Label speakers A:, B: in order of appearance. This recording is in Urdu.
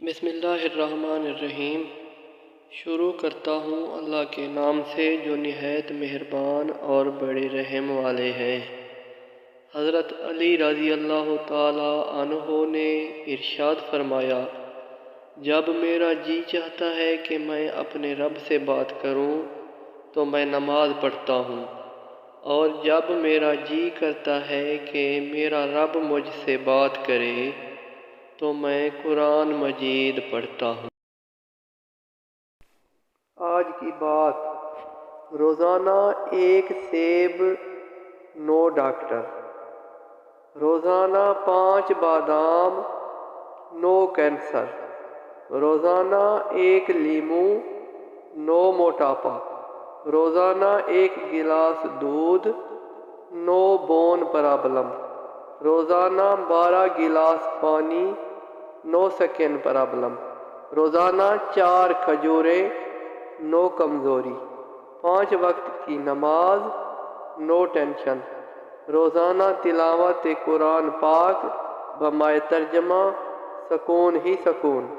A: بسم اللہ الرحمن الرحیم۔ شروع کرتا ہوں اللہ کے نام سے جو نہایت مہربان اور بڑے رحم والے ہیں۔ حضرت علی رضی اللہ تعالی عنہ نے ارشاد فرمایا، جب میرا جی چاہتا ہے کہ میں اپنے رب سے بات کروں تو میں نماز پڑھتا ہوں، اور جب میرا جی کرتا ہے کہ میرا رب مجھ سے بات کرے تو میں قرآن مجید پڑھتا ہوں۔ آج کی بات، روزانہ ایک سیب 9 ڈاکٹر، روزانہ 5 بادام 9 کینسر، روزانہ 1 لیمو 9 موٹاپا، روزانہ 1 گلاس دودھ 9 بون پرابلم، روزانہ 12 گلاس پانی 9 سکن پرابلم، روزانہ 4 کھجوریں 9 کمزوری، 5 وقت کی نماز 9 ٹینشن، روزانہ تلاوت قرآن پاک بمائے ترجمہ سکون ہی سکون۔